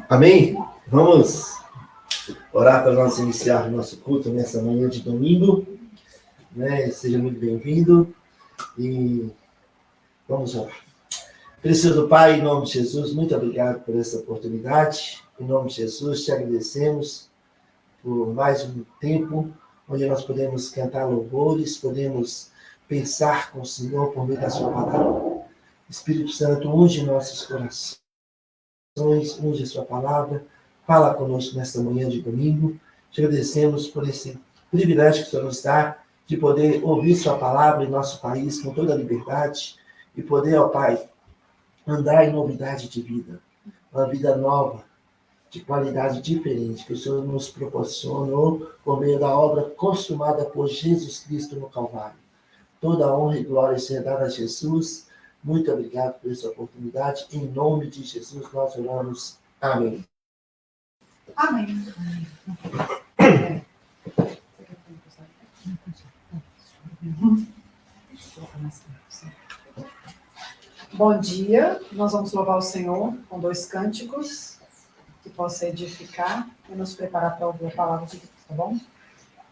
Amém? Vamos orar para nós iniciar nosso culto nessa manhã de domingo. Seja muito bem-vindo e vamos orar. Precioso Pai, em nome de Jesus, muito obrigado por essa oportunidade. Em nome de Jesus, te agradecemos por mais um tempo onde nós podemos cantar louvores, podemos pensar com o Senhor por meio da sua palavra. Espírito Santo, unge nossos corações, unge a sua palavra, fala conosco nesta manhã de domingo. Te agradecemos por esse privilégio que o Senhor nos dá de poder ouvir sua palavra em nosso país com toda a liberdade e poder, ó Pai, andar em novidade de vida, uma vida nova, de qualidade diferente, que o Senhor nos proporcionou por meio da obra consumada por Jesus Cristo no Calvário. Toda a honra e glória seja dada a Jesus. Muito obrigado por essa oportunidade. Em nome de Jesus nós oramos. Amém. Amém. Bom dia, nós vamos louvar o Senhor com 2 cânticos que possa edificar e nos preparar para ouvir a palavra de Deus, tá bom?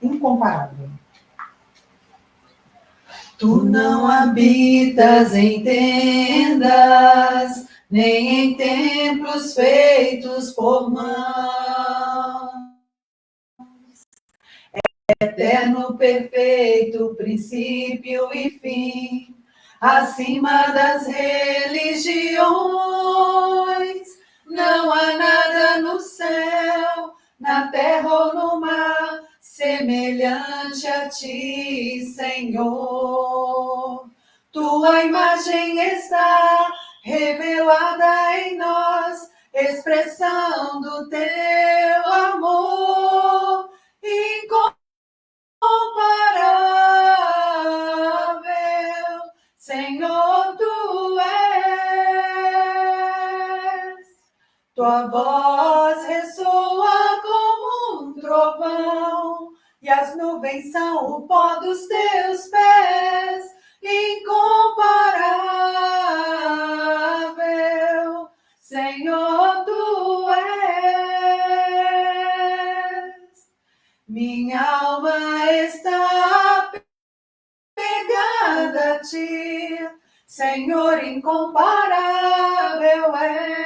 Incomparável. Tu não habitas em tendas, nem em templos feitos por mãos. Eterno, perfeito, princípio e fim, acima das religiões. Não há nada no céu, na terra ou no mar, semelhante a ti, Senhor. Tua imagem está revelada em nós, expressão do teu amor incomparável, Senhor, tu és. Tua voz ressoa como um trovão, e as nuvens são o pó dos teus pés, incomparável, Senhor, tu és. Minha alma está pegada a ti, Senhor, incomparável és.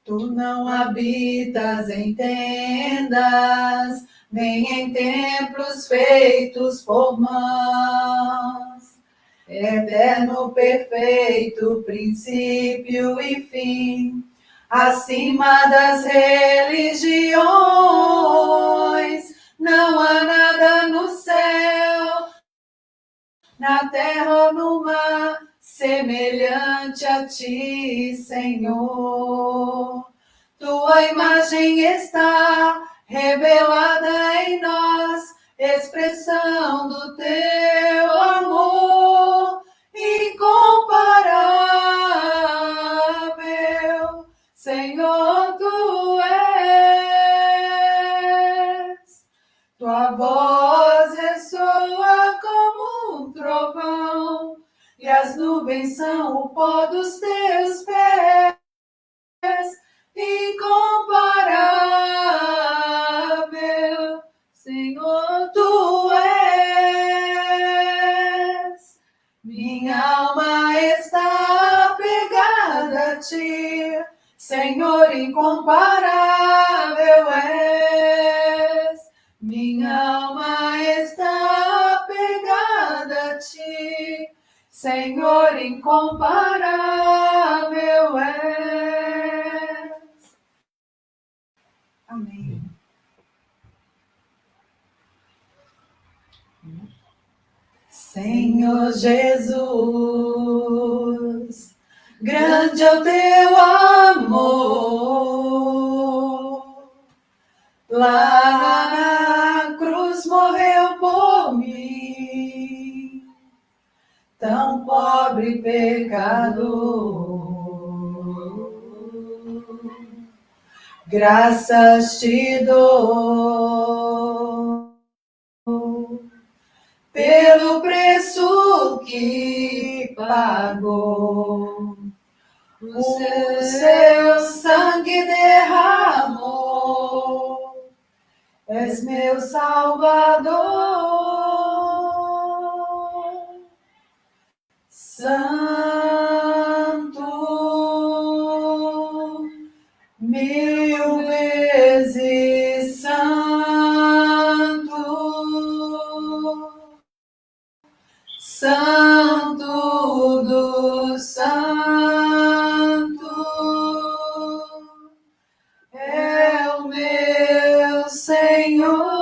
Tu não habitas em tendas, nem em templos feitos por mãos. Eterno, perfeito, princípio e fim, acima das religiões. Não há nada no céu, na terra ou no mar, semelhante a ti, Senhor. Tua imagem está revelada em nós, expressão do teu amor incomparável, Senhor, tu és. Tua voz ressoa como um trovão, e as nuvens são o pó dos teus pés, incomparável, Senhor, tu és. Minha alma está pegada a ti, Senhor, incomparável és. Minha alma está pegada a ti, Senhor, incomparável és. Amém. Senhor Jesus, grande é o teu amor. Lá na cruz morreu por mim, tão pobre pecador. Graças te dou pelo preço que pagou o Salvador. Santo, 1000 vezes santo, Santo do Santo, é o meu Senhor.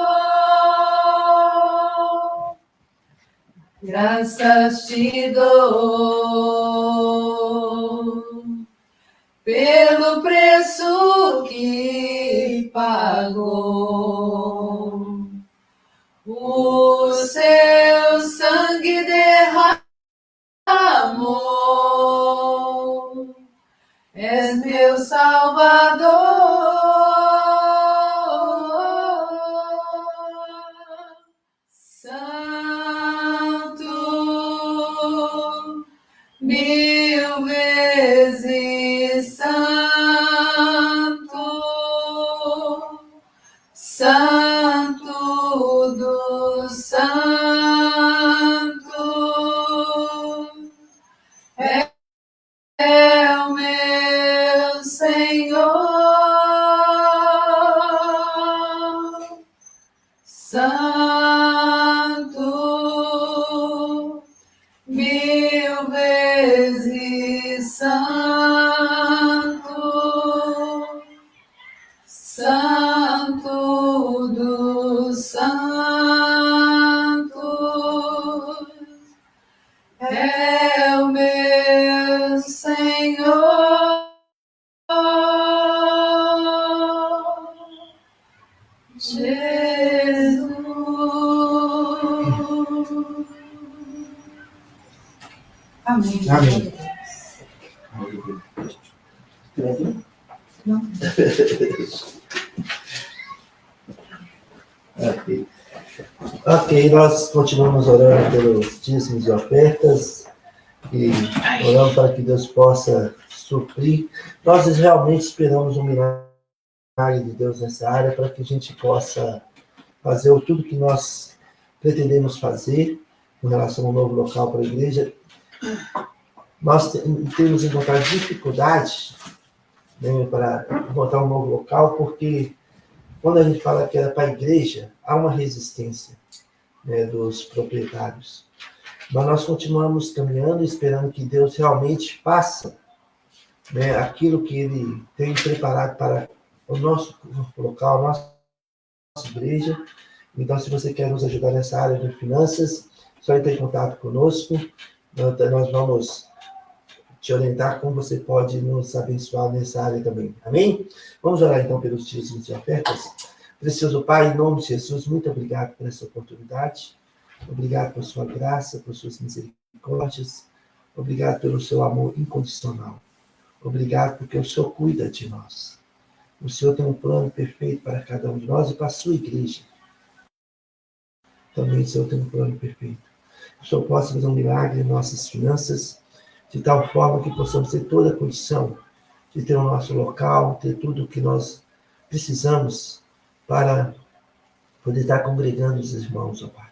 Graças te dou pelo preço que pagou. O seu sangue derramou. És meu Salvador. Santo, 1000 vezes santo, Santo do Santo, é o meu Senhor. Santo, 1000 vezes santo, Santo do Santo, é o meu Senhor. Jesus. Amém. Amém. Não. Ok, nós continuamos orando pelos dízimos e ofertas e orando para que Deus possa suprir. Nós realmente esperamos um milagre de Deus nessa área para que a gente possa fazer tudo que nós pretendemos fazer em relação ao novo local para a igreja. Nós temos encontrado dificuldade, né, para encontrar um novo local, porque quando a gente fala que era para a igreja, há uma resistência, né, dos proprietários. Mas nós continuamos caminhando, esperando que Deus realmente faça, né, aquilo que Ele tem preparado para o nosso local, a nossa igreja. Então, se você quer nos ajudar nessa área de finanças, só entre em contato conosco. Nós vamos te orientar como você pode nos abençoar nessa área também. Amém? Vamos orar então pelos dízimos e ofertas. Precioso Pai, em nome de Jesus, muito obrigado por essa oportunidade. Obrigado por sua graça, por suas misericórdias. Obrigado pelo seu amor incondicional. Obrigado porque o Senhor cuida de nós. O Senhor tem um plano perfeito para cada um de nós e para a sua igreja. Também o Senhor tem um plano perfeito. O Senhor possa fazer um milagre em nossas finanças, de tal forma que possamos ter toda a condição de ter o nosso local, ter tudo o que nós precisamos para poder estar congregando os irmãos, ó Pai.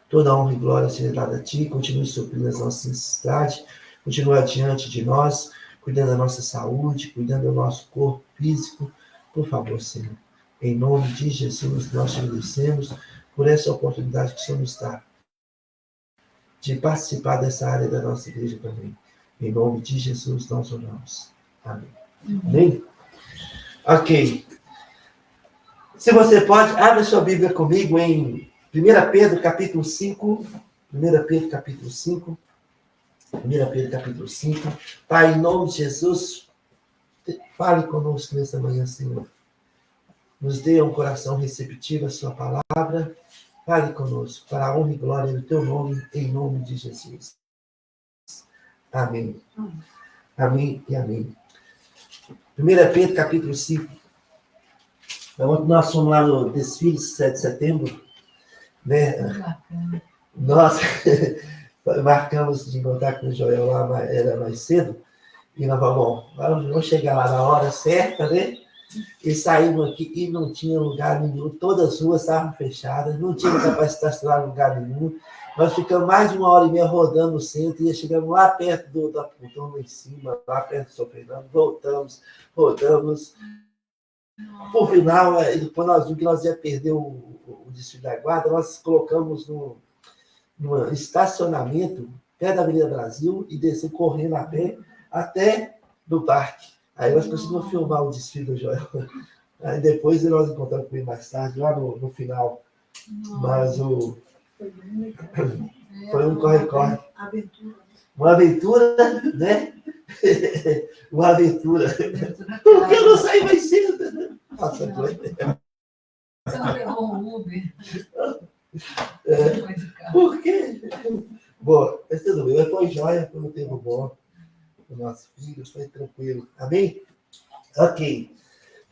Toda a honra e glória seja dada a Ti, continue suprindo as nossas necessidades, continue adiante de nós, cuidando da nossa saúde, cuidando do nosso corpo físico. Por favor, Senhor, em nome de Jesus, nós te agradecemos por essa oportunidade que o Senhor nos dá de participar dessa área da nossa igreja também. Em nome de Jesus, nós oramos. Amém. Amém? Ok. Se você pode, abre sua Bíblia comigo em 1 Pedro, capítulo 5. 1 Pedro, capítulo 5. 1 Pedro, capítulo 5. Pai, em nome de Jesus, fale conosco nessa manhã, Senhor. Nos dê um coração receptivo à sua palavra. Fale conosco, para a honra e glória do teu nome, em nome de Jesus. Amém. Amém e amém. 1 Pedro, capítulo 5. Ontem nós fomos lá no desfile 7 de setembro, né? Nós marcamos de encontrar com o Joel lá, era mais cedo, e nós vamos chegar lá na hora certa, né? E saímos aqui e não tinha lugar nenhum. Todas as ruas estavam fechadas, não tinha capacidade de estacionar em lugar nenhum. Nós ficamos mais de 1h30 rodando no centro e chegamos lá perto da pontona em cima, lá perto do São Fernando, voltamos, rodamos. Por final, quando nós vimos que nós ia perder o desfile da guarda, nós colocamos no estacionamento, perto da Avenida Brasil, e descemos correndo a pé até do parque. Aí nós conseguimos filmar o desfile do Joel. Aí depois nós encontramos com ele mais tarde, lá no final. Mas foi um corre-corre. Uma aventura, né? Uma aventura. Porque eu não saí mais cedo, né? Nossa, Você não pegou um Uber? Por quê? Bom, mas tudo bem. Foi jóia, foi um tempo bom. O nosso filho, foi tranquilo. Amém? Ok.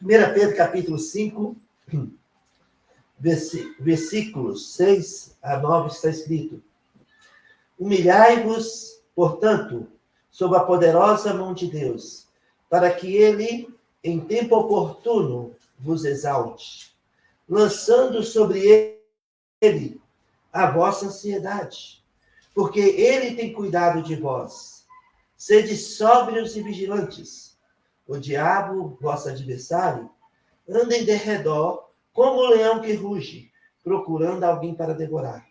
1 Pedro, capítulo 5, versículos 6 a 9, está escrito: Humilhai-vos, portanto, sob a poderosa mão de Deus, para que ele, em tempo oportuno, vos exalte, lançando sobre ele a vossa ansiedade, porque ele tem cuidado de vós. Sede sóbrios e vigilantes. O diabo, vosso adversário, anda em derredor como o leão que ruge, procurando alguém para devorar.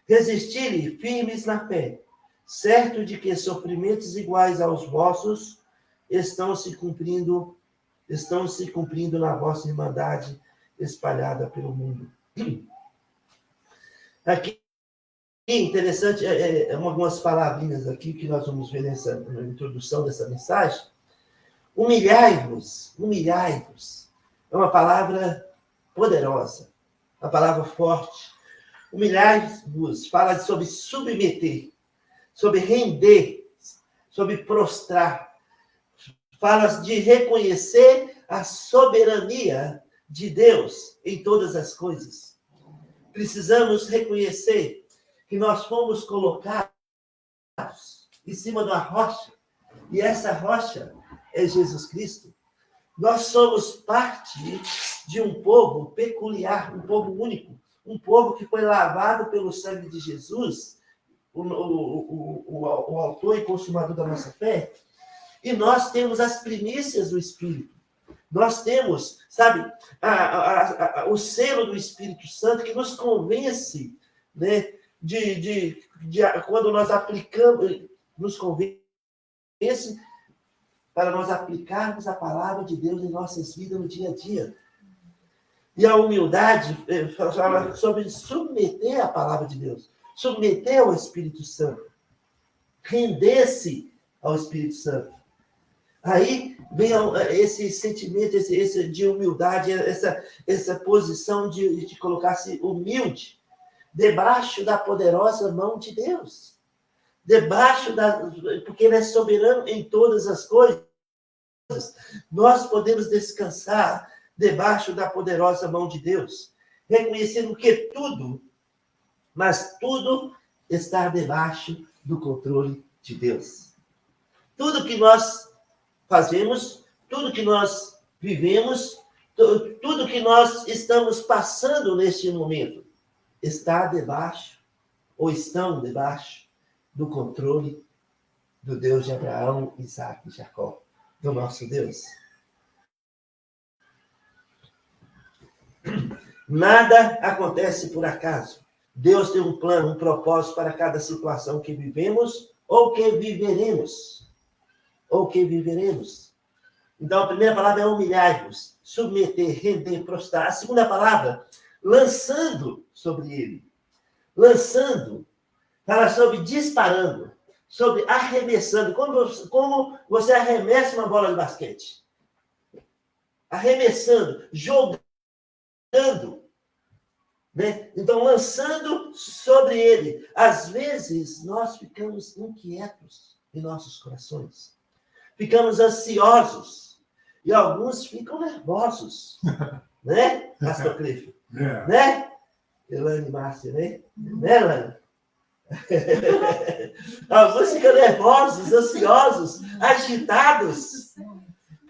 Resisti-lhe firmes na fé, certo de que sofrimentos iguais aos vossos estão se cumprindo na vossa irmandade espalhada pelo mundo. Aqui, interessante, algumas palavrinhas aqui que nós vamos ver na introdução dessa mensagem. Humilhai-vos, humilhai-vos. É uma palavra poderosa, uma palavra forte. Humilhai-vos fala sobre submeter, sobre render, sobre prostrar. Fala de reconhecer a soberania de Deus em todas as coisas. Precisamos reconhecer que nós fomos colocados em cima de uma rocha, e essa rocha é Jesus Cristo. Nós somos parte de um povo peculiar, um povo único, um povo que foi lavado pelo sangue de Jesus, o autor e consumador da nossa fé, e nós temos as primícias do Espírito. Nós temos, sabe, o selo do Espírito Santo que nos convence, né, quando nós aplicamos, nos convence para nós aplicarmos a palavra de Deus em nossas vidas no dia a dia. E a humildade fala sobre submeter a palavra de Deus, submeter ao Espírito Santo, render-se ao Espírito Santo. Aí vem esse sentimento esse de humildade, essa posição de colocar-se humilde, debaixo da poderosa mão de Deus. Porque ele é soberano em todas as coisas. Nós podemos descansar debaixo da poderosa mão de Deus, reconhecendo que tudo, mas tudo está debaixo do controle de Deus. Tudo que nós fazemos, tudo que nós vivemos, tudo que nós estamos passando neste momento, está debaixo, ou estão debaixo, do controle do Deus de Abraão, Isaac e Jacó, do nosso Deus. Nada acontece por acaso. Deus tem um plano, um propósito para cada situação que vivemos ou que viveremos. Então, a primeira palavra é humilhar-vos, submeter, render, prostrar. A segunda palavra, lançando sobre ele. Lançando, fala sobre disparando, sobre arremessando. Como você arremessa uma bola de basquete? Arremessando, jogando. Né? Então, lançando sobre ele. Às vezes, nós ficamos inquietos em nossos corações. Ficamos ansiosos. E alguns ficam nervosos. Né, Pastor Cliff? Yeah. Né? Elane Márcia, né? Né, Elane? Alguns ficam nervosos, ansiosos, agitados.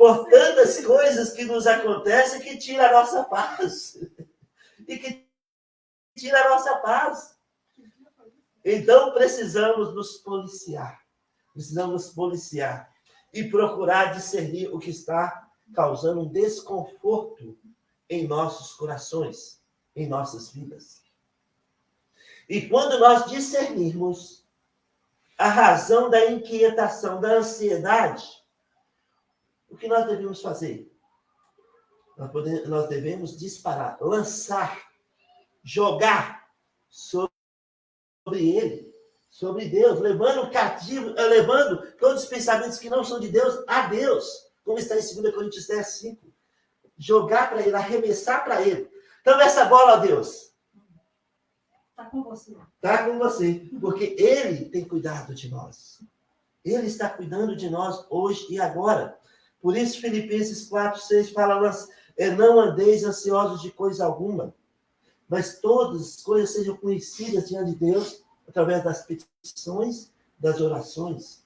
por tantas coisas que nos acontecem que tira a nossa paz. E que tira a nossa paz. Então, precisamos nos policiar. Precisamos nos policiar e procurar discernir o que está causando um desconforto em nossos corações, em nossas vidas. E quando nós discernirmos a razão da inquietação, da ansiedade, o que nós devemos fazer? Nós devemos disparar, lançar, jogar sobre ele, sobre Deus, levando todos os pensamentos que não são de Deus a Deus, como está em 2 Coríntios 10, 5. Jogar para ele, arremessar para ele. Então, essa bola, Deus, está com você. Está com você, porque ele tem cuidado de nós. Ele está cuidando de nós hoje e agora. Por isso, Filipenses 4, 6 fala, não andeis ansiosos de coisa alguma, mas todas as coisas sejam conhecidas diante de Deus através das petições, das orações.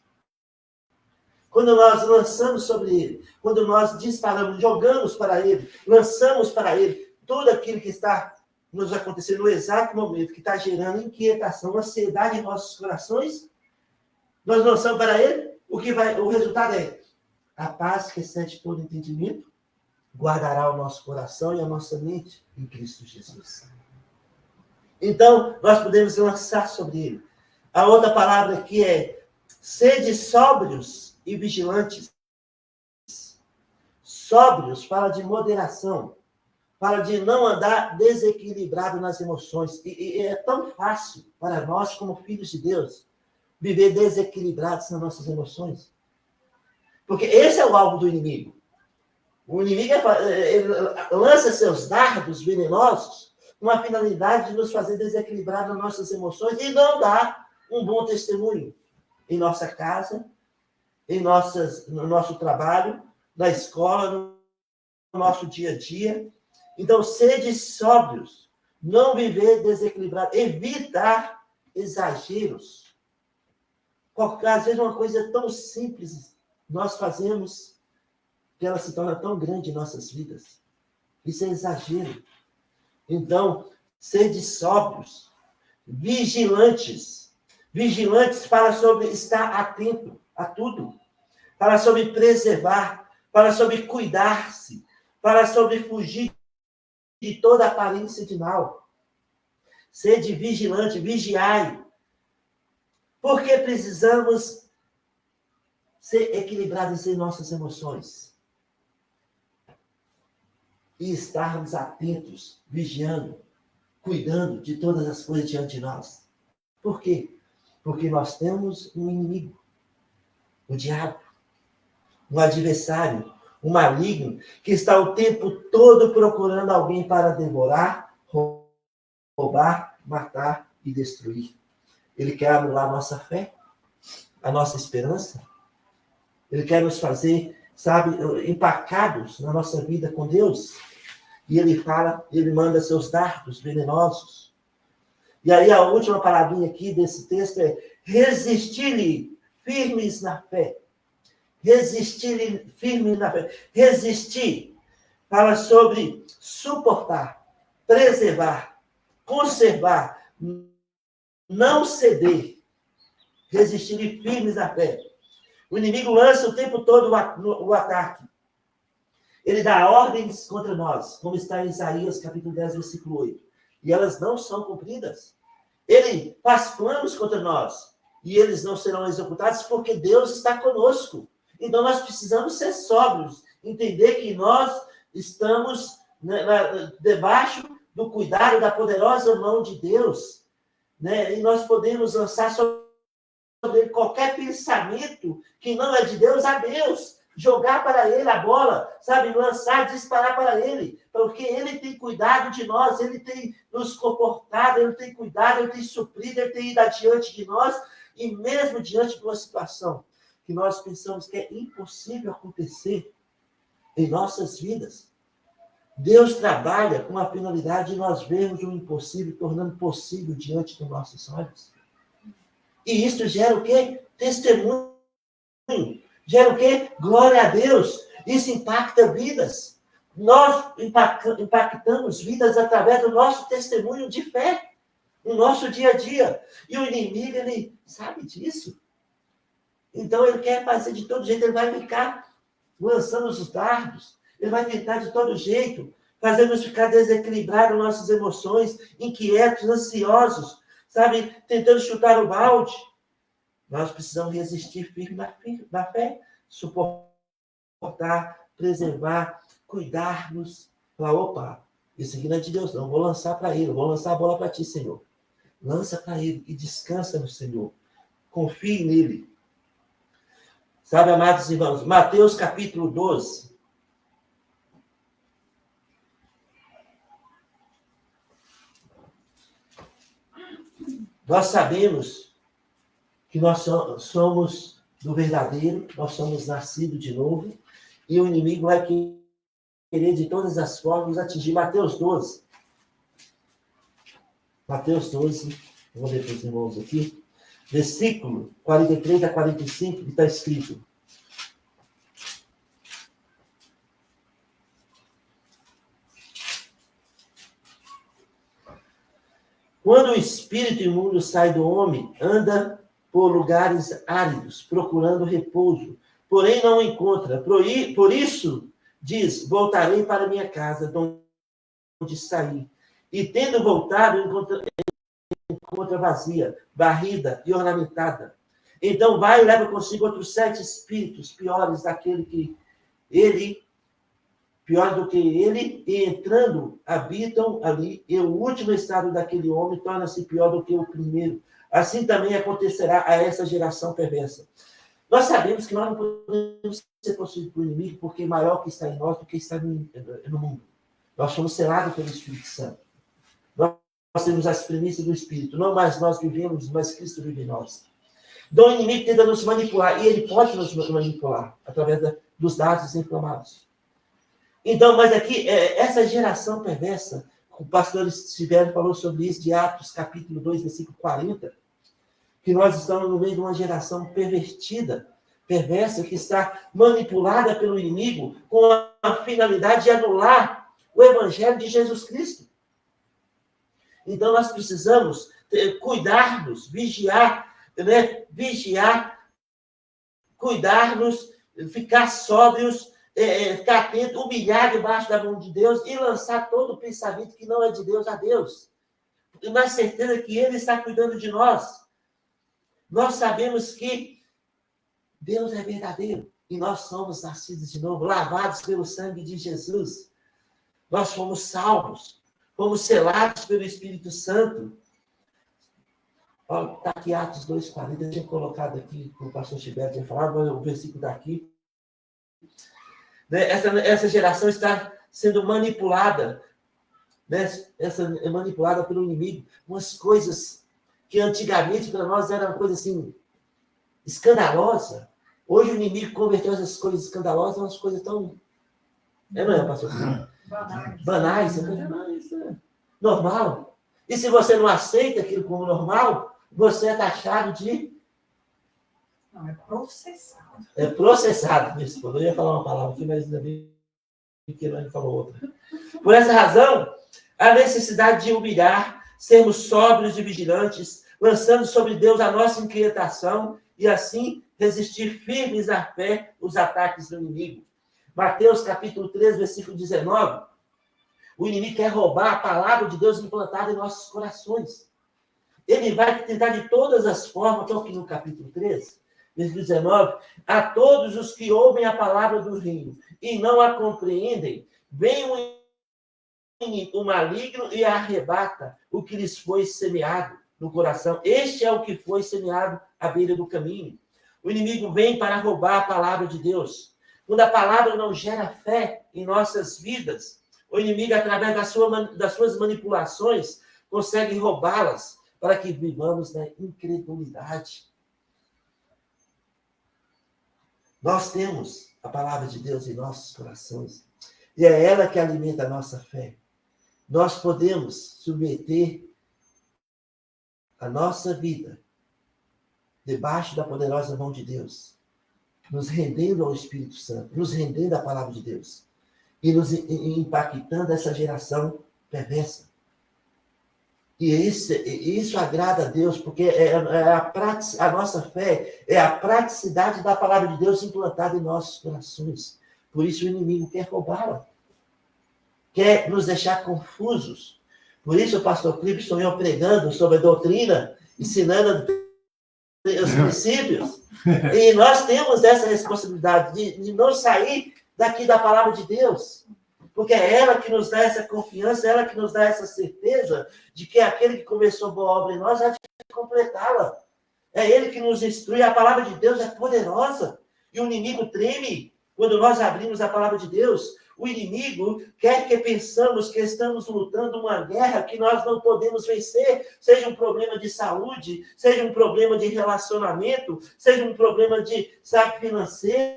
Quando nós lançamos sobre ele, quando nós disparamos, jogamos para ele, lançamos para ele tudo aquilo que está nos acontecendo no exato momento, que está gerando inquietação, ansiedade em nossos corações, nós lançamos para ele, o resultado é a paz que excede todo entendimento, guardará o nosso coração e a nossa mente em Cristo Jesus. Então, nós podemos lançar sobre ele. A outra palavra aqui é sede sóbrios e vigilantes. Sóbrios fala de moderação, fala de não andar desequilibrado nas emoções. E é tão fácil para nós, como filhos de Deus, viver desequilibrados nas nossas emoções. Porque esse é o alvo do inimigo. O inimigo ele lança seus dardos venenosos com a finalidade de nos fazer desequilibrar nas nossas emoções e não dar um bom testemunho em nossa casa, no nosso trabalho, na escola, no nosso dia a dia. Então, sede sóbrios, não viver desequilibrado, evitar exageros. Porque, às vezes, uma coisa tão simples nós fazemos que ela se torna tão grande em nossas vidas. Isso é exagero. Então, sede sóbrios, vigilantes. Vigilantes fala sobre estar atento a tudo. Fala sobre preservar, fala sobre cuidar-se, fala sobre fugir de toda aparência de mal. Sede vigilante, vigiai. Porque precisamos ser equilibrados em nossas emoções. E estarmos atentos, vigiando, cuidando de todas as coisas diante de nós. Por quê? Porque nós temos um inimigo, o diabo, um adversário, um maligno, que está o tempo todo procurando alguém para devorar, roubar, matar e destruir. Ele quer anular a nossa fé, a nossa esperança. Ele quer nos fazer, empacados na nossa vida com Deus. E ele manda seus dardos venenosos. E aí a última palavrinha aqui desse texto é resistir-lhe firmes na fé. Resistir-lhe firmes na fé. Resistir fala sobre suportar, preservar, conservar, não ceder. Resistir-lhe firmes na fé. O inimigo lança o tempo todo o ataque. Ele dá ordens contra nós, como está em Isaías, capítulo 10, versículo 8. E elas não são cumpridas. Ele faz planos contra nós, e eles não serão executados porque Deus está conosco. Então, nós precisamos ser sóbrios, entender que nós estamos debaixo do cuidado da poderosa mão de Deus. E nós podemos lançar sobre qualquer pensamento que não é de Deus a Deus. Jogar para ele a bola, lançar, disparar para ele, porque ele tem cuidado de nós, ele tem nos comportado, ele tem cuidado, ele tem suprido, ele tem ido adiante de nós, e mesmo diante de uma situação que nós pensamos que é impossível acontecer em nossas vidas, Deus trabalha com a finalidade de nós vermos o impossível tornando possível diante dos nossos olhos. E isso gera o quê? Testemunho. Gera o quê? Glória a Deus. Isso impacta vidas. Nós impactamos vidas através do nosso testemunho de fé, no nosso dia a dia. E o inimigo, ele sabe disso. Então, ele quer fazer de todo jeito, ele vai ficar lançando os dardos, ele vai tentar de todo jeito, fazendo-nos ficar desequilibrados nossas emoções, inquietos, ansiosos, sabe, tentando chutar o balde. Nós precisamos resistir firme na fé, suportar, preservar, cuidar-nos. Falar, opa, isso aqui não é de Deus, não. Vou lançar para ele, vou lançar a bola para ti, Senhor. Lança para ele e descansa no Senhor. Confie nele. Sabe, amados irmãos, Mateus capítulo 12. Nós sabemos que nós somos do verdadeiro, nós somos nascidos de novo, e o inimigo vai querer de todas as formas atingir. Mateus 12. Mateus 12, vou ler para os irmãos aqui, versículo 43 a 45, que está escrito: quando o espírito imundo sai do homem, anda por lugares áridos, procurando repouso, porém não encontra. Por isso, diz, voltarei para minha casa, de onde saí. E tendo voltado, encontra vazia, varrida e ornamentada. Então vai e leva consigo outros 7 espíritos piores pior do que ele, e entrando, habitam ali, e o último estado daquele homem torna-se pior do que o primeiro. Assim também acontecerá a essa geração perversa. Nós sabemos que nós não podemos ser possuídos por inimigo, porque maior que está em nós do que está no mundo. Nós somos selados pelo Espírito Santo. Nós temos as primícias do Espírito. Não mais nós vivemos, mas Cristo vive em nós. Então o inimigo tenta nos manipular, e ele pode nos manipular através dos dados inflamados. Então, mas aqui, essa geração perversa, o pastor Silvério falou sobre isso, de Atos, capítulo 2, versículo 40, que nós estamos no meio de uma geração pervertida, perversa, que está manipulada pelo inimigo com a finalidade de anular o evangelho de Jesus Cristo. Então, nós precisamos cuidar-nos, vigiar, né? Vigiar, cuidar-nos, ficar sóbrios, ficar atento, humilhar debaixo da mão de Deus e lançar todo o pensamento que não é de Deus a Deus. Na certeza que Ele está cuidando de nós. Nós sabemos que Deus é verdadeiro e nós somos nascidos de novo, lavados pelo sangue de Jesus. Nós fomos salvos, fomos selados pelo Espírito Santo. Está aqui Atos 2,40, eu tinha colocado aqui, o pastor Gilberto tinha falado, mas o versículo daqui. Essa geração está sendo manipulada, né? É manipulada pelo inimigo. Umas coisas que antigamente para nós eram uma coisa assim, escandalosa. Hoje o inimigo converteu essas coisas escandalosas em umas coisas tão... não é, pastor? Banais. Normal. E se você não aceita aquilo como normal, você é taxado de... Não, é processado. É processado, minha esposa. Eu ia falar uma palavra aqui, mas ainda bem que ele falou outra. Por essa razão, a necessidade de humilhar, sermos sóbrios e vigilantes, lançando sobre Deus a nossa inquietação e assim resistir firmes à fé os ataques do inimigo. Mateus capítulo 3, versículo 19. O inimigo quer roubar a palavra de Deus implantada em nossos corações. Ele vai tentar de todas as formas, estou aqui no capítulo 3, versículo 19, a todos os que ouvem a palavra do reino e não a compreendem, vem o maligno e arrebata o que lhes foi semeado no coração. Este é o que foi semeado à beira do caminho. O inimigo vem para roubar a palavra de Deus. Quando a palavra não gera fé em nossas vidas, o inimigo, através das suas manipulações, consegue roubá-las para que vivamos na incredulidade. Nós temos a palavra de Deus em nossos corações. E é ela que alimenta a nossa fé. Nós podemos submeter a nossa vida debaixo da poderosa mão de Deus. nos rendendo ao Espírito Santo, nos rendendo à palavra de Deus e nos impactando essa geração perversa. E isso agrada a Deus, porque a nossa fé é a praticidade da palavra de Deus implantada em nossos corações. Por isso o inimigo quer roubá-la, quer nos deixar confusos. Por isso o pastor Clipson eu pregando sobre a doutrina, ensinando os princípios. E nós temos essa responsabilidade de não sair daqui da palavra de Deus. Porque é ela que nos dá essa confiança, é ela que nos dá essa certeza de que aquele que começou boa obra em nós, há de completá-la. É ele que nos instrui. A palavra de Deus é poderosa. E o inimigo treme quando nós abrimos a palavra de Deus. O inimigo quer que pensamos que estamos lutando uma guerra que nós não podemos vencer, seja um problema de saúde, seja um problema de relacionamento, seja um problema de, financeiro,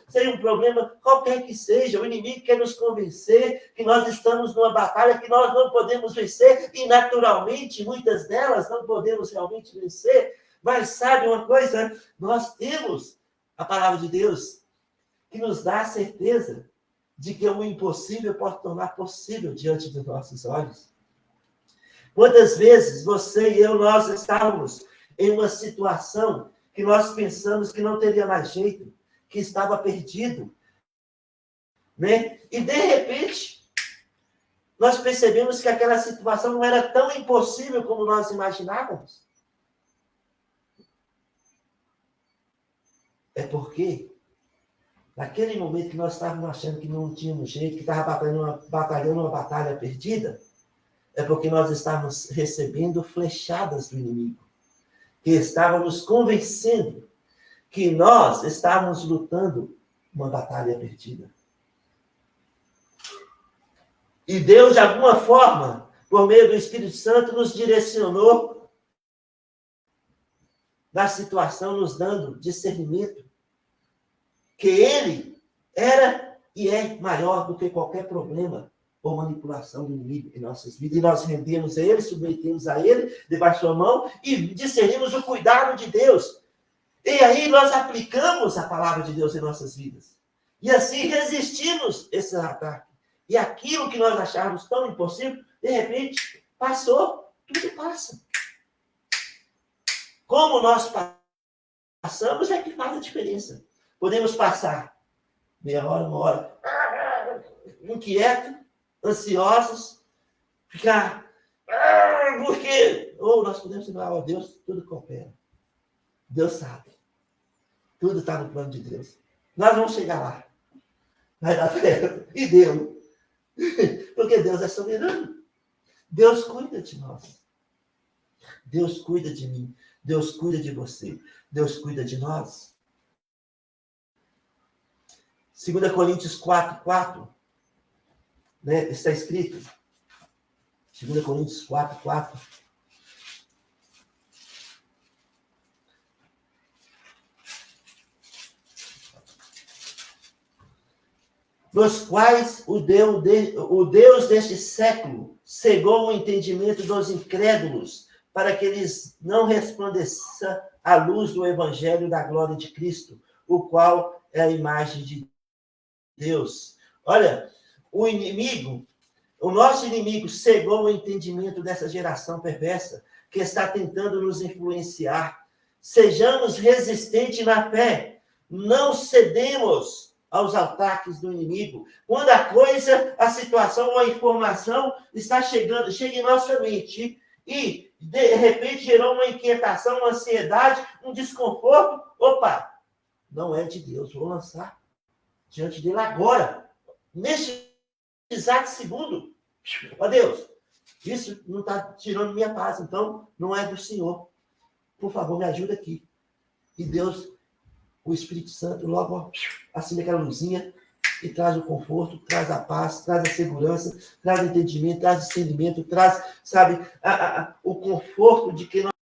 seja um problema qualquer que seja. O inimigo quer nos convencer que nós estamos numa batalha que nós não podemos vencer, e naturalmente, muitas delas não podemos realmente vencer. Mas sabe uma coisa? Nós temos a palavra de Deus que nos dá a certeza de que o impossível pode tornar possível diante dos nossos olhos. Quantas vezes você e eu, nós estávamos em uma situação que nós pensamos que não teria mais jeito, que estava perdido, né? E, de repente, nós percebemos que aquela situação não era tão impossível como nós imaginávamos. É porque naquele momento que nós estávamos achando que não tínhamos jeito, que estava batalhando uma batalha perdida, é porque nós estávamos recebendo flechadas do inimigo, que estávamos convencendo que nós estávamos lutando uma batalha perdida. E Deus, de alguma forma, por meio do Espírito Santo, nos direcionou na situação, nos dando discernimento, que Ele era e é maior do que qualquer problema ou manipulação do inimigo em nossas vidas. E nós rendemos a Ele, submetemos a Ele, debaixo da sua mão, e discernimos o cuidado de Deus. E aí nós aplicamos a palavra de Deus em nossas vidas. E assim resistimos esse ataque. E aquilo que nós achávamos tão impossível, de repente, passou. Tudo passa. Como nós passamos é que faz a diferença. Podemos passar meia hora, uma hora, inquieto, ansiosos, ficar, porque, ou nós podemos falar, ó, Deus, tudo coopera. Deus sabe. Tudo está no plano de Deus. Nós vamos chegar lá. Vai dar certo. E deu. Porque Deus é soberano. Deus cuida de nós. Deus cuida de mim. Deus cuida de você. Deus cuida de nós. 2 Coríntios 4:4, né, está escrito. 2 Coríntios 4:4. Nos quais o Deus deste século cegou o entendimento dos incrédulos, para que eles não resplandeça a luz do evangelho da glória de Cristo, o qual é a imagem de Deus. Olha, o nosso inimigo cegou o entendimento dessa geração perversa, que está tentando nos influenciar. Sejamos resistentes na fé, não cedemos aos ataques do inimigo. Quando a situação ou a informação está chega em nossa mente e, de repente, gerou uma inquietação, uma ansiedade, um desconforto, opa, não é de Deus, vou lançar diante dele agora, neste exato segundo. Ó Deus, isso não está tirando minha paz, então não é do Senhor. Por favor, me ajuda aqui. E Deus, o Espírito Santo, logo acende aquela luzinha e traz o conforto, traz a paz, traz a segurança, traz o entendimento, traz o discernimento, traz, o conforto de que nós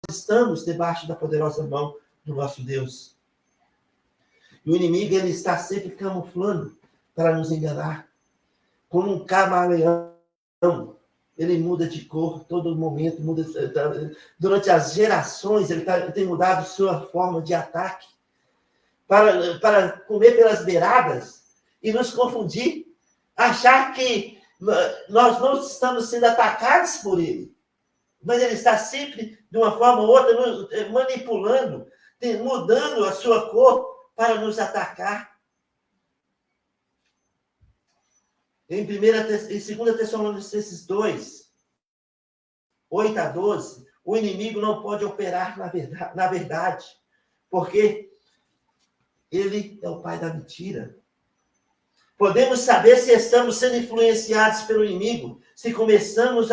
estamos debaixo da poderosa mão do nosso Deus. E o inimigo, ele está sempre camuflando para nos enganar. Como um camaleão, ele muda de cor todo momento, muda durante as gerações, ele tem mudado sua forma de ataque. para comer pelas beiradas e nos confundir, achar que nós não estamos sendo atacados por ele, mas ele está sempre, de uma forma ou outra, manipulando, mudando a sua cor para nos atacar. Em 2 Tessalonicenses 2, 8 a 12, o inimigo não pode operar na verdade, porque ele é o pai da mentira. Podemos saber se estamos sendo influenciados pelo inimigo, se começarmos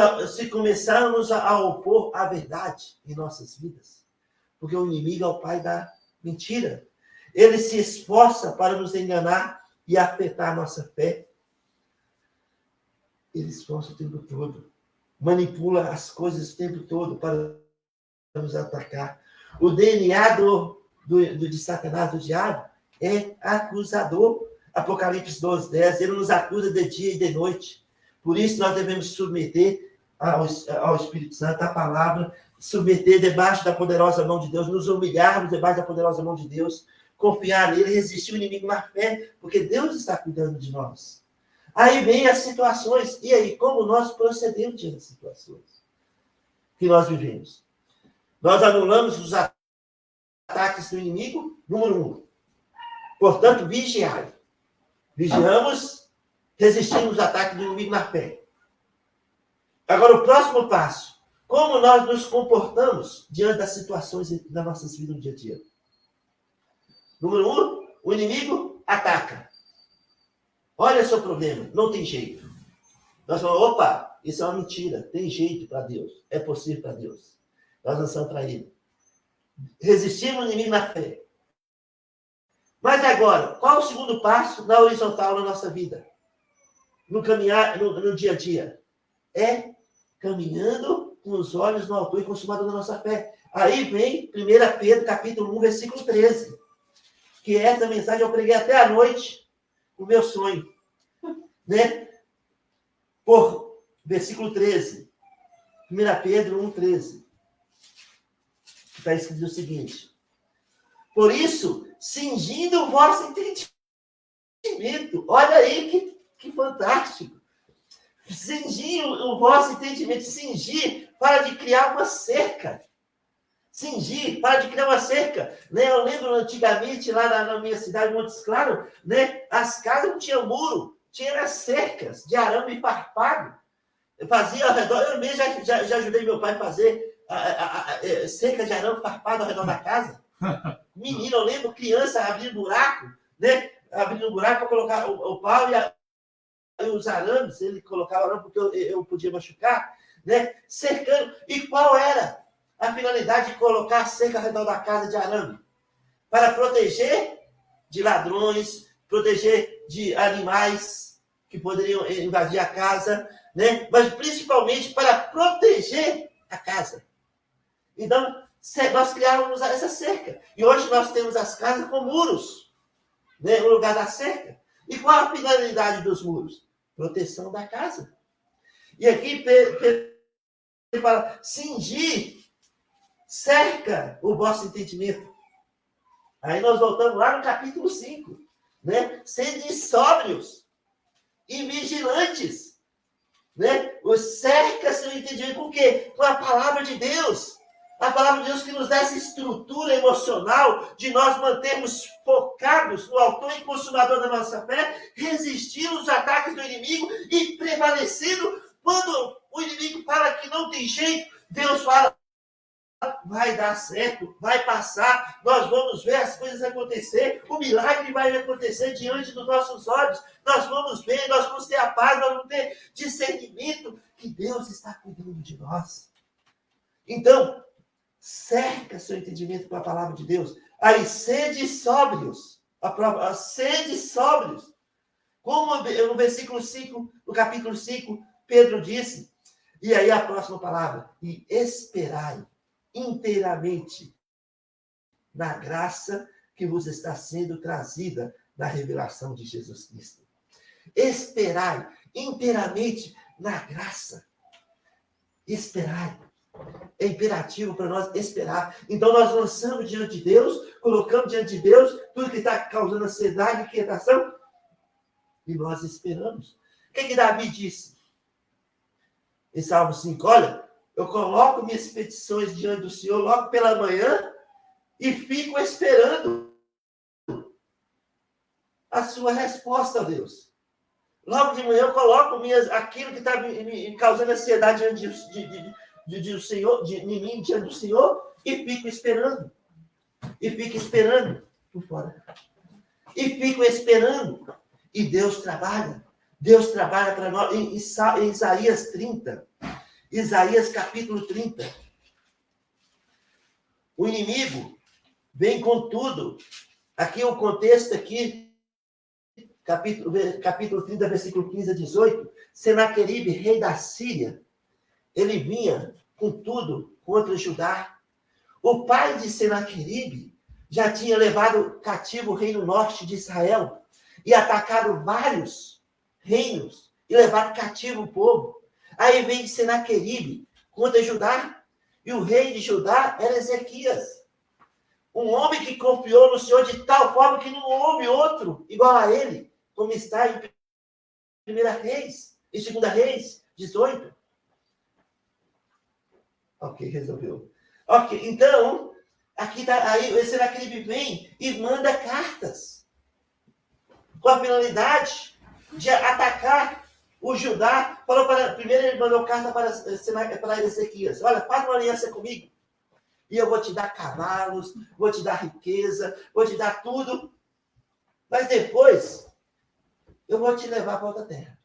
a opor a verdade em nossas vidas. Porque o inimigo é o pai da mentira. Ele se esforça para nos enganar e afetar nossa fé. Ele esforça o tempo todo. Manipula as coisas o tempo todo para nos atacar. O DNA de Satanás, do diabo, é acusador. Apocalipse 12, 10, ele nos acusa de dia e de noite. Por isso nós devemos submeter ao Espírito Santo, à palavra, submeter debaixo da poderosa mão de Deus, nos humilharmos debaixo da poderosa mão de Deus, confiar nele, resistir o inimigo na fé, porque Deus está cuidando de nós. Aí vem as situações, e aí, como nós procedemos diante das situações que nós vivemos? Nós anulamos os ataques do inimigo, número 1. Portanto, vigiai. Vigiamos, resistimos os ataques do inimigo na fé. Agora, o próximo passo. Como nós nos comportamos diante das situações das nossas vidas no dia a dia? Número 1, o inimigo ataca. Olha o seu problema, não tem jeito. Nós falamos, opa, isso é uma mentira. Tem jeito para Deus. É possível para Deus. Nós lançamos para ele. Resistimos o inimigo na fé. Mas agora, qual o segundo passo na horizontal na nossa vida? No caminhar, no dia a dia? É caminhando com os olhos no autor e consumador da nossa fé. Aí vem 1 Pedro, capítulo 1, versículo 13. Que essa mensagem eu preguei até à noite, o meu sonho. Né? Por versículo 13. 1 Pedro 1, 13. Está escrito o seguinte. Por isso, cingindo o vosso entendimento. Olha aí que fantástico. Cingir o vosso entendimento. Cingir para de criar uma cerca. Cingir para de criar uma cerca. Né? Eu lembro antigamente, lá na minha cidade, Montes Claros, né? As casas não tinham muro, tinham as cercas de arame farpado. Eu fazia ao redor, eu mesmo já ajudei meu pai a fazer a cerca de arame farpado ao redor da casa. Menino, eu lembro criança abrindo buraco, né? Abrindo buraco para colocar o pau e os arames, ele colocava arame porque eu podia machucar, né? Cercando. E qual era a finalidade de colocar a cerca ao redor da casa de arame? Para proteger de ladrões, proteger de animais que poderiam invadir a casa, né? Mas principalmente para proteger a casa. Então, nós criávamos essa cerca. E hoje nós temos as casas com muros, né, no lugar da cerca. E qual a finalidade dos muros? Proteção da casa. E aqui Pedro fala, cingir, cerca o vosso entendimento. Aí nós voltamos lá no capítulo 5. Né? Sede sóbrios e vigilantes. Né? O cerca seu entendimento. Com o quê? Com a palavra de Deus. A palavra de Deus que nos dá essa estrutura emocional de nós mantermos focados no autor e consumador da nossa fé, resistindo aos ataques do inimigo e prevalecendo. Quando o inimigo fala que não tem jeito, Deus fala, vai dar certo, vai passar, nós vamos ver as coisas acontecer, o milagre vai acontecer diante dos nossos olhos, nós vamos ver, nós vamos ter a paz, nós vamos ter discernimento que Deus está cuidando de nós. Então, cerca seu entendimento com a palavra de Deus. Aí, sede sóbrios. Sede sóbrios. Como no versículo 5, no capítulo 5, Pedro disse. E aí a próxima palavra. E esperai inteiramente na graça que vos está sendo trazida na revelação de Jesus Cristo. Esperai inteiramente na graça. Esperai. É imperativo para nós esperar. Então nós lançamos diante de Deus, colocamos diante de Deus tudo que está causando ansiedade, inquietação, e nós esperamos. O que Davi disse? Em Salmo 5, olha, eu coloco minhas petições diante do Senhor logo pela manhã e fico esperando a sua resposta, Deus. Logo de manhã eu coloco aquilo que está me causando ansiedade diante do Senhor, de mim diante do Senhor, e fico esperando. E fico esperando por fora. E fico esperando. E Deus trabalha. Deus trabalha para nós. Em Isaías 30. Isaías capítulo 30. O inimigo vem com tudo. Aqui o contexto aqui. Capítulo 30, versículo 15 a 18, Senaqueribe, rei da Síria, ele vinha com tudo contra Judá. O pai de Senaqueribe já tinha levado cativo o reino norte de Israel e atacado vários reinos e levado cativo o povo. Aí vem Senaqueribe contra Judá, e o rei de Judá era Ezequias. Um homem que confiou no Senhor de tal forma que não houve outro igual a ele, como está em 1 Reis, em 2 Reis 18. Ok, resolveu. Ok, então, aqui tá, aí será que ele vem e manda cartas com a finalidade de atacar o Judá. Primeiro ele mandou carta para Ezequias. Olha, faz uma aliança comigo. E eu vou te dar cavalos, vou te dar riqueza, vou te dar tudo. Mas depois, eu vou te levar para outra terra.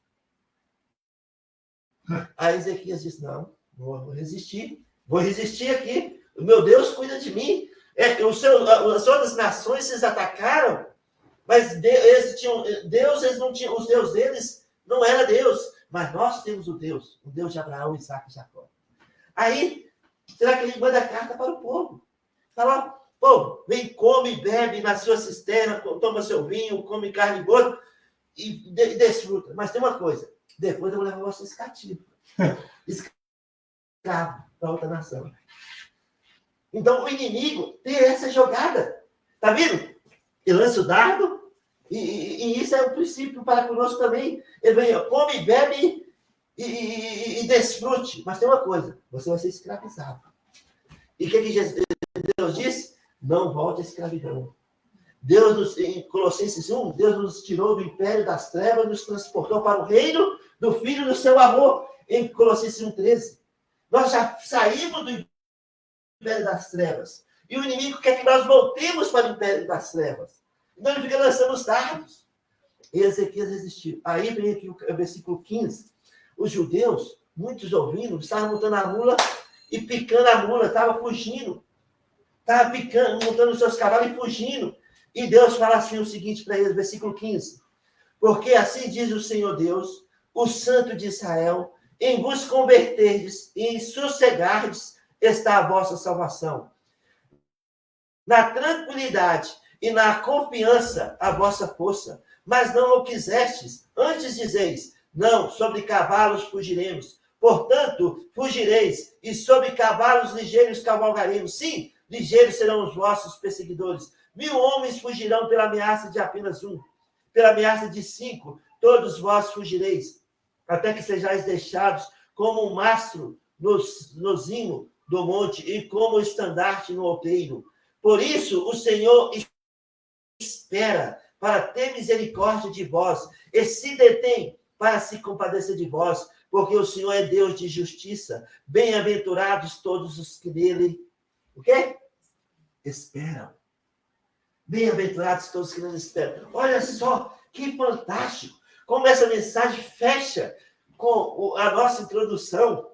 Aí Ezequias disse, não vou resistir. Vou resistir aqui. O meu Deus cuida de mim. As outras nações, vocês atacaram, mas eles não tinham, os deuses deles não era Deus. Mas nós temos o Deus de Abraão, Isaac e Jacó. Aí, será que ele manda carta para o povo? Fala, povo, vem, come, bebe na sua cisterna, toma seu vinho, come carne e boi, e desfruta. Mas tem uma coisa, depois eu vou levar vocês cativos. Escravo para outra nação. Então, o inimigo tem essa jogada. Tá vendo? Ele lança o dardo, e isso é um princípio para conosco também. Ele vem, come, bebe e desfrute. Mas tem uma coisa, você vai ser escravizado. E o que Deus diz? Não volte à escravidão. Deus, em Colossenses 1, Deus nos tirou do império das trevas e nos transportou para o reino do Filho do seu amor. Em Colossenses 1,13. Nós já saímos do império das trevas. E o inimigo quer que nós voltemos para o império das trevas. Então ele fica lançando os dardos. E Ezequias resistiu. Aí vem aqui o versículo 15. Os judeus, muitos ouvindo, estavam montando a mula e picando a mula, estavam fugindo. Estavam picando, montando os seus cavalos e fugindo. E Deus fala assim o seguinte para eles, versículo 15. Porque assim diz o Senhor Deus, o Santo de Israel, em vos converterdes e em sossegardes está a vossa salvação. Na tranquilidade e na confiança a vossa força, mas não o quisestes. Antes dizeis, não, sobre cavalos fugiremos. Portanto, fugireis, e sobre cavalos ligeiros cavalgaremos. Sim, ligeiros serão os vossos perseguidores. 1000 homens fugirão pela ameaça de apenas um. Pela ameaça de 5, todos vós fugireis, até que sejais deixados como um mastro no zimo do monte e como o estandarte no outeiro. Por isso, o Senhor espera para ter misericórdia de vós e se detém para se compadecer de vós, porque o Senhor é Deus de justiça. Bem-aventurados todos os que nele, o quê? Esperam. Bem-aventurados todos que nele esperam. Olha só, que fantástico. Como essa mensagem fecha com a nossa introdução.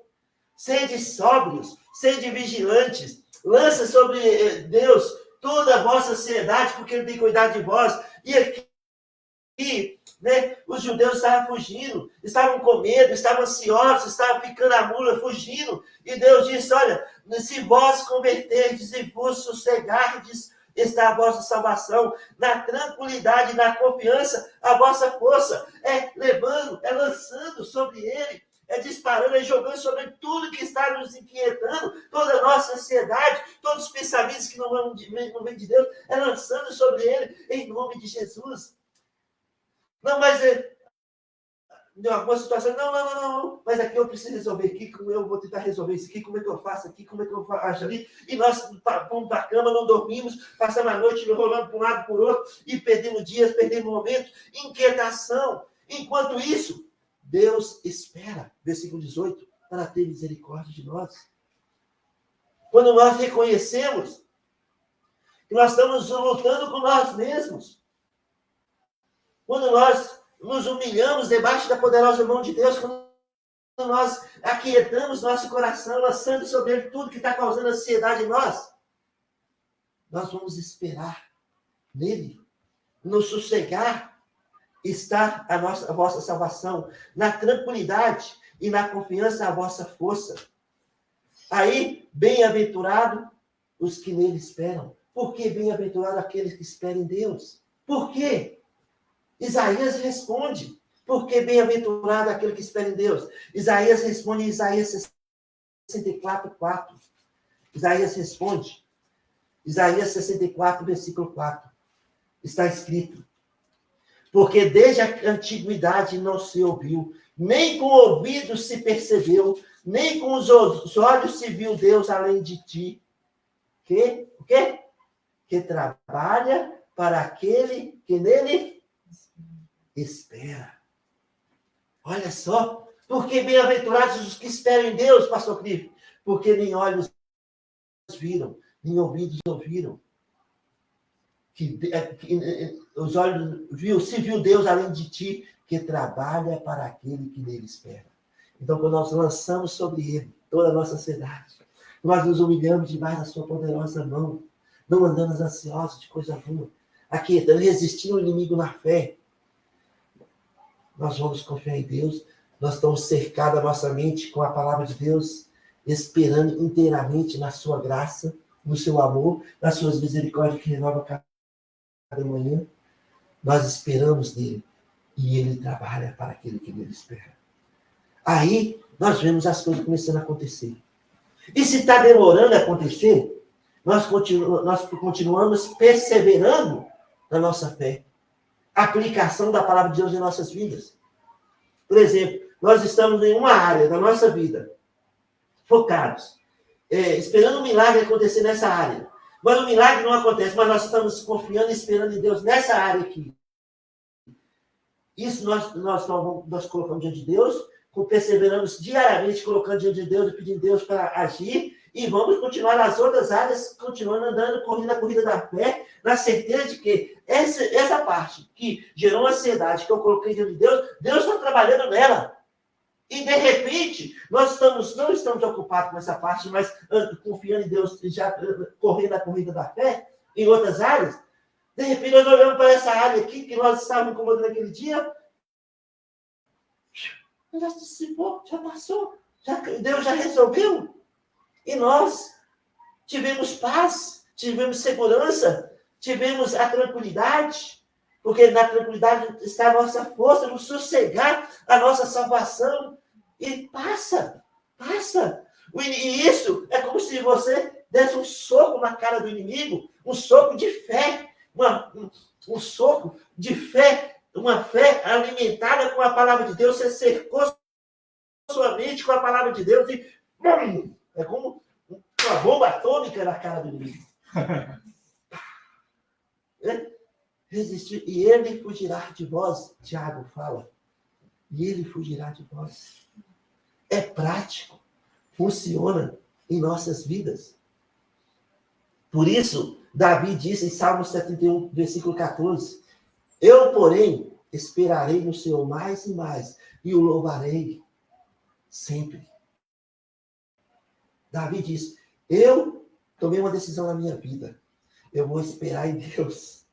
Sede sóbrios, sede vigilantes. Lança sobre Deus toda a vossa ansiedade, porque Ele tem cuidado de vós. E aqui, né, os judeus estavam fugindo, estavam com medo, estavam ansiosos, estavam picando a mula, fugindo. E Deus disse, olha, se vós converterdes e vos sossegardes, está a vossa salvação. Na tranquilidade, na confiança, a vossa força. É levando, é lançando sobre Ele. é disparando, é jogando sobre tudo que está nos inquietando, toda a nossa ansiedade, todos os pensamentos que não vêm de Deus, é lançando sobre ele, em nome de Jesus. Não, mas em alguma situação, não, mas aqui eu preciso resolver aqui, como eu vou tentar resolver isso aqui, como é que eu faço aqui, como é que eu faço ali, e nós vamos para a cama, não dormimos, passamos a noite rolando para um lado, por outro, e perdemos dias, perdemos momentos, inquietação. Enquanto isso, Deus espera, versículo 18, para ter misericórdia de nós. Quando nós reconhecemos que nós estamos lutando com nós mesmos, quando nós nos humilhamos debaixo da poderosa mão de Deus, quando nós aquietamos nosso coração, lançando sobre ele tudo que está causando ansiedade em nós, nós vamos esperar nele, nos sossegar, está a vossa salvação, na tranquilidade e na confiança a vossa força. Aí, bem-aventurado os que nele esperam. Por que bem-aventurado aqueles que esperam em Deus? Por quê? Isaías responde, porque bem-aventurado aquele que espera em Deus. Isaías responde em Isaías 64:4. Isaías responde. Isaías 64, versículo 4. Está escrito: porque desde a antiguidade não se ouviu, nem com o ouvido se percebeu, nem com os olhos se viu Deus além de ti. O quê? Que trabalha para aquele que nele espera. Olha só, porque bem-aventurados os que esperam em Deus, pastor Clive, porque nem olhos viram, nem ouvidos ouviram. Que os olhos se viu Deus além de ti, que trabalha para aquele que nele espera. Então, quando nós lançamos sobre ele toda a nossa ansiedade, nós nos humilhamos debaixo da sua poderosa mão, não andamos ansiosos de coisa alguma, aquietando, resistindo ao inimigo na fé, nós vamos confiar em Deus, nós estamos cercados a nossa mente com a palavra de Deus, esperando inteiramente na sua graça, no seu amor, nas suas misericórdias que renova cada manhã. Nós esperamos nele e ele trabalha para aquele que nele espera. Aí nós vemos as coisas começando a acontecer. E se está demorando a acontecer, nós continuamos perseverando na nossa fé. Aplicação da palavra de Deus em nossas vidas. Por exemplo, nós estamos em uma área da nossa vida, focados, esperando um milagre acontecer nessa área. Mas o milagre não acontece, mas nós estamos confiando e esperando em Deus nessa área aqui. Isso nós colocamos diante de Deus, perseveramos diariamente, colocando diante de Deus e pedindo a Deus para agir, e vamos continuar nas outras áreas, continuando andando, correndo a corrida da fé, na certeza de que essa parte que gerou ansiedade, que eu coloquei diante de Deus, Deus está trabalhando nela. E, de repente, nós não estamos ocupados com essa parte, mas confiando em Deus, já correndo a corrida da fé, em outras áreas. De repente, nós olhamos para essa área aqui, que nós estávamos incomodando naquele dia, já se dissipou, já passou, Deus já resolveu. E nós tivemos paz, tivemos segurança, tivemos a tranquilidade, porque na tranquilidade está a nossa força, no sossegar a nossa salvação. E passa. E isso é como se você desse um soco na cara do inimigo, um soco de fé, um soco de fé, uma fé alimentada com a palavra de Deus. Você cercou sua mente com a palavra de Deus e é como uma bomba atômica na cara do inimigo. Resistir, e ele fugirá de vós, Tiago fala. E ele fugirá de vós. É prático, funciona em nossas vidas. Por isso, Davi disse em Salmo 71, versículo 14: eu, porém, esperarei no Senhor mais e mais, e o louvarei sempre. Davi diz: eu tomei uma decisão na minha vida. Eu vou esperar em Deus.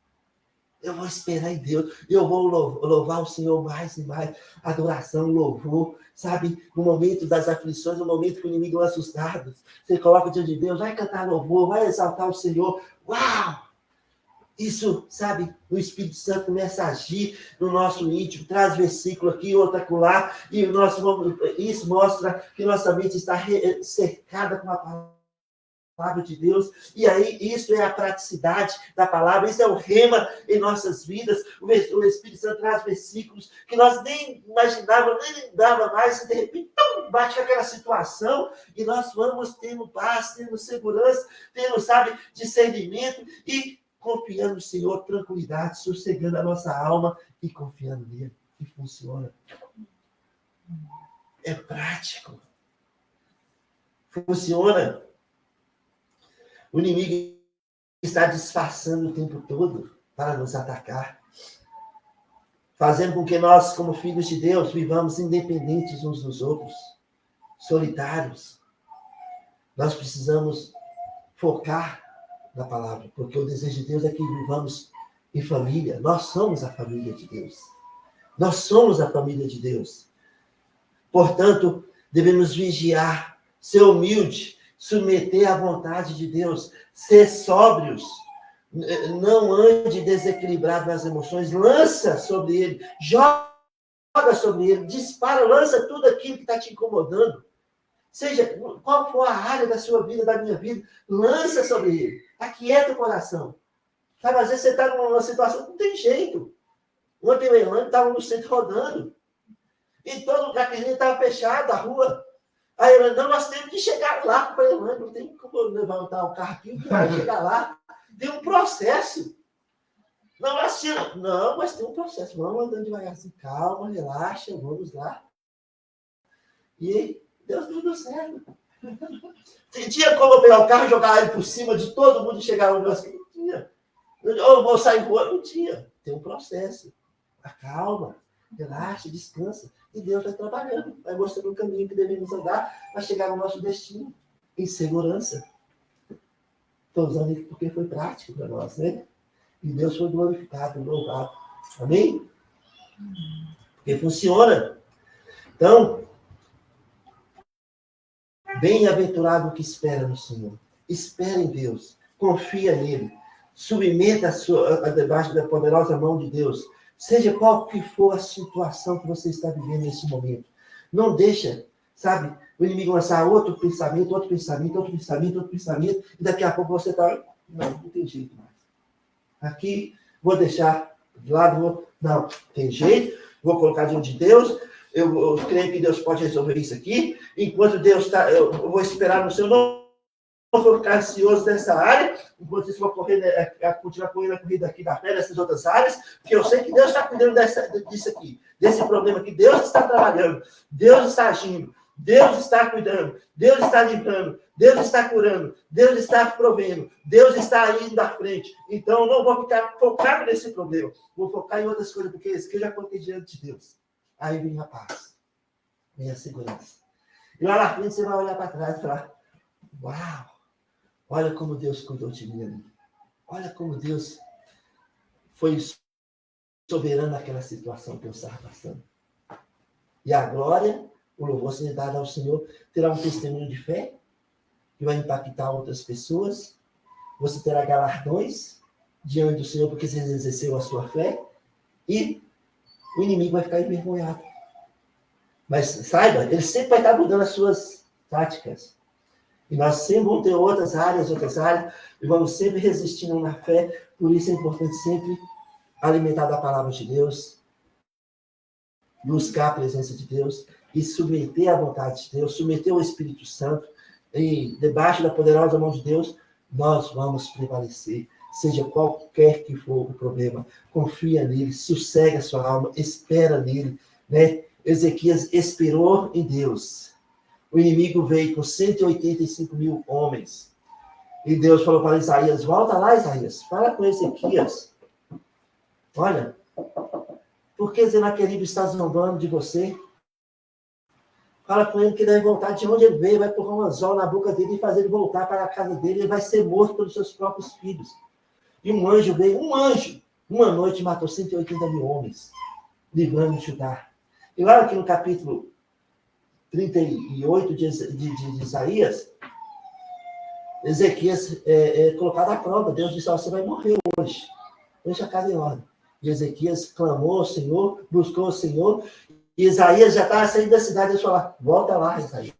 Eu vou esperar em Deus. Eu vou louvar o Senhor mais e mais. Adoração, louvor. Sabe, no momento das aflições, no momento que o inimigo lança os dardos, você coloca diante de Deus, vai cantar louvor, vai exaltar o Senhor. Uau! Isso, sabe, o Espírito Santo começa a agir no nosso íntimo, traz versículo aqui, outro acolá, e isso mostra que nossa mente está cercada com a palavra de Deus, e aí isso é a praticidade da palavra, isso é o rema em nossas vidas. O Espírito Santo traz versículos que nós nem imaginávamos, nem lembrava mais, e de repente bate aquela situação, e nós vamos tendo paz, tendo segurança, tendo, sabe, discernimento, e confiando no Senhor, tranquilidade, sossegando a nossa alma e confiando nele, que funciona. É prático. Funciona. O inimigo está disfarçando o tempo todo para nos atacar, fazendo com que nós, como filhos de Deus, vivamos independentes uns dos outros, solitários. Nós precisamos focar na palavra, porque o desejo de Deus é que vivamos em família. Nós somos a família de Deus. Nós somos a família de Deus. Portanto, devemos vigiar, ser humilde, submeter à vontade de Deus, ser sóbrios, não ande desequilibrado nas emoções, lança sobre ele, joga sobre ele, dispara, lança tudo aquilo que está te incomodando. Seja qual for a área da sua vida, da minha vida, lança sobre ele. Aquieta o coração. Sabe, às vezes você está numa situação que não tem jeito. Ontem o Elane estava no centro rodando. E todo lugar que a gente estava fechado, a rua. Aí ele, não, nós temos que chegar lá para o Elane. Não tem como levantar o carro aqui, vai chegar lá. Tem um processo. Não, mas tem um processo. Vamos andando devagarzinho, calma, relaxa, vamos lá. E Deus deu certo. Tinha como eu pegar o carro e jogar ele por cima de todo mundo e chegar onde nós queríamos? Não tinha. Ou vou sair voando? Não tinha. Tem um processo. Acalma, relaxa, descansa. E Deus vai trabalhando, vai mostrando o caminho que devemos andar para chegar no nosso destino em segurança. Estou usando isso porque foi prático para nós, né? E Deus foi glorificado, louvado. Amém? Porque funciona. Então, bem-aventurado o que espera no Senhor. Espera em Deus. Confia nele. Submeta debaixo da poderosa mão de Deus. Seja qual que for a situação que você está vivendo nesse momento. Não deixa, sabe, o inimigo lançar outro pensamento, e daqui a pouco você está... Não tem jeito mais. Aqui, vou deixar de lado, não, tem jeito, vou colocar diante de Deus, eu creio que Deus pode resolver isso aqui, enquanto Deus está, eu vou esperar no seu nome, não vou ficar ansioso nessa área, enquanto isso vou continuar correndo a corrida aqui da fé, nessas outras áreas, porque eu sei que Deus está cuidando disso aqui, desse problema aqui, Deus está trabalhando, Deus está agindo, Deus está cuidando, Deus está livrando, Deus está curando, Deus está provendo, Deus está indo à frente. Então, eu não vou ficar focado nesse problema, vou focar em outras coisas, porque isso que eu já coloquei diante de Deus. Aí vem a paz, vem a segurança. E lá na frente você vai olhar para trás e falar, uau, olha como Deus cuidou de mim ali. Olha como Deus foi soberano naquela situação que eu estava passando. E a glória, o louvor será dado ao Senhor, terá um testemunho de fé, que vai impactar outras pessoas. Você terá galardões diante do Senhor, porque você exerceu a sua fé, e o inimigo vai ficar envergonhado. Mas saiba, ele sempre vai estar mudando as suas táticas. E nós sempre vamos ter outras áreas, e vamos sempre resistindo na fé. Por isso é importante sempre alimentar da palavra de Deus, buscar a presença de Deus e submeter à vontade de Deus, submeter ao Espírito Santo, e debaixo da poderosa mão de Deus, nós vamos prevalecer. Seja qualquer que for o problema, confia nele, sossega a sua alma, espera nele, né? Ezequias esperou em Deus. O inimigo veio com 185 mil homens. E Deus falou para Isaías, volta lá, Isaías, fala com Ezequias. Olha, por que Senaqueribe está zombando de você? Fala com ele que deve voltar de onde ele veio, vai pôr um anzol na boca dele e fazer ele voltar para a casa dele, ele vai ser morto pelos seus próprios filhos. E um anjo veio, uma noite matou 180 mil homens, livrando Judá. E lá aqui no capítulo 38 de Isaías, Ezequias é colocado à prova. Deus disse, você vai morrer hoje. deixa a casa em ordem. E Ezequias clamou ao Senhor, buscou o Senhor, e Isaías já estava saindo da cidade, Deus falou, volta lá, Isaías.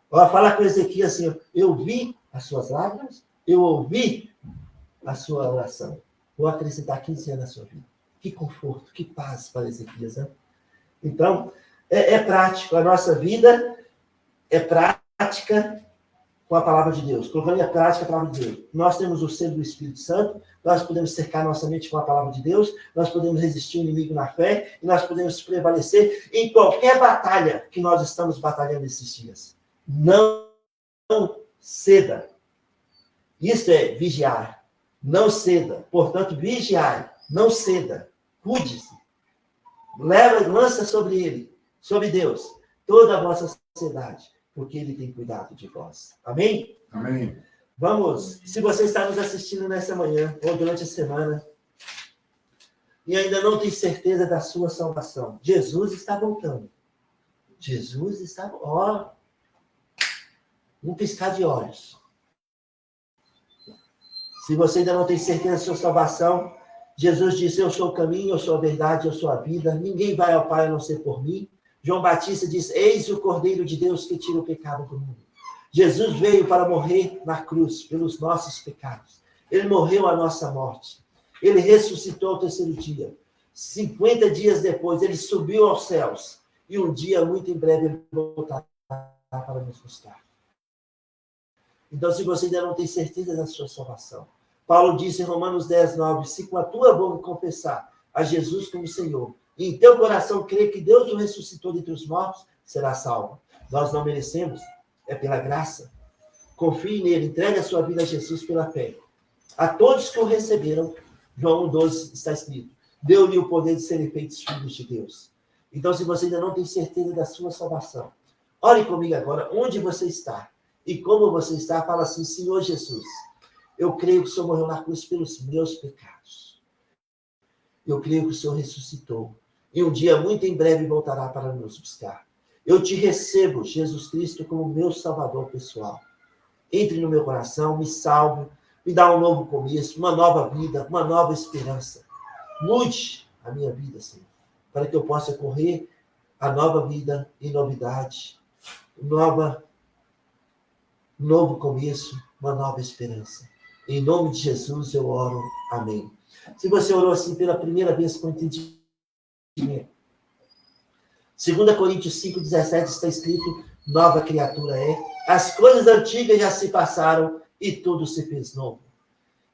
Fala com Ezequias assim, eu vi as suas lágrimas, eu ouvi a sua oração. Vou acrescentar 15 anos na sua vida. Que conforto, que paz para Ezequias, né? Então, é prático. A nossa vida é prática com a palavra de Deus. Colocando em prática a palavra de Deus. Nós temos o selo do Espírito Santo, nós podemos cercar nossa mente com a palavra de Deus, nós podemos resistir ao inimigo na fé, e nós podemos prevalecer em qualquer batalha que nós estamos batalhando esses dias. Não ceda. Isto é vigiar. Não ceda. Portanto, vigiai. Não ceda. Cuide-se. Lança sobre ele, sobre Deus, toda a vossa ansiedade, porque ele tem cuidado de vós. Amém? Amém. Vamos, se você está nos assistindo nessa manhã, ou durante a semana, e ainda não tem certeza da sua salvação, Jesus está voltando. Jesus está, um piscar de olhos. Se você ainda não tem certeza da sua salvação, Jesus disse, eu sou o caminho, eu sou a verdade, eu sou a vida. Ninguém vai ao Pai a não ser por mim. João Batista diz, eis o Cordeiro de Deus que tira o pecado do mundo. Jesus veio para morrer na cruz pelos nossos pecados. Ele morreu a nossa morte. Ele ressuscitou ao terceiro dia. 50 dias depois, ele subiu aos céus. E um dia, muito em breve, ele voltará para nos buscar. Então, se você ainda não tem certeza da sua salvação, Paulo disse em Romanos 10, 9, se com a tua boca confessar a Jesus como Senhor, e em teu coração crer que Deus o ressuscitou dentre os mortos, será salvo. Nós não merecemos, é pela graça. Confie nele, entregue a sua vida a Jesus pela fé. A todos que o receberam, João 12 está escrito, deu-lhe o poder de serem feitos filhos de Deus. Então, se você ainda não tem certeza da sua salvação, ore comigo agora, onde você está e como você está, fala assim, Senhor Jesus, eu creio que o Senhor morreu na cruz pelos meus pecados. Eu creio que o Senhor ressuscitou. E um dia, muito em breve, voltará para nos buscar. Eu te recebo, Jesus Cristo, como meu Salvador pessoal. Entre no meu coração, me salve, me dá um novo começo, uma nova vida, uma nova esperança. Mude a minha vida, Senhor, para que eu possa correr a nova vida em novidade, novo começo, uma nova esperança. Em nome de Jesus eu oro. Amém. Se você orou assim pela primeira vez com entendimento, 2 Coríntios 5,17 está escrito, nova criatura é. As coisas antigas já se passaram e tudo se fez novo.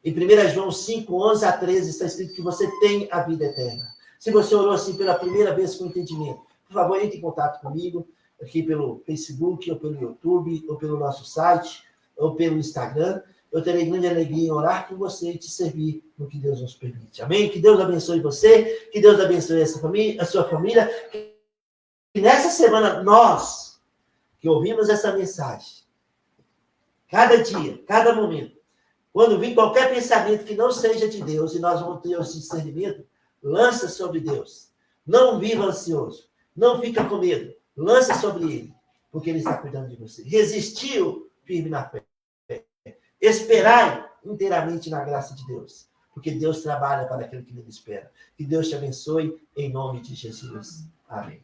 Em 1 João 5, 11 a 13 está escrito que você tem a vida eterna. Se você orou assim pela primeira vez com entendimento, por favor, entre em contato comigo, aqui pelo Facebook, ou pelo YouTube, ou pelo nosso site, ou pelo Instagram. Eu terei grande alegria em orar por você e te servir no que Deus nos permite. Amém? Que Deus abençoe você, que Deus abençoe a sua família. E nessa semana, nós que ouvimos essa mensagem, cada dia, cada momento, quando vir qualquer pensamento que não seja de Deus, e nós vamos ter esse discernimento, lança sobre Deus. Não viva ansioso. Não fica com medo. Lança sobre Ele, porque Ele está cuidando de você. Resistiu firme na fé. Esperai inteiramente na graça de Deus, porque Deus trabalha para aquele que nele espera. Que Deus te abençoe, em nome de Jesus. Amém.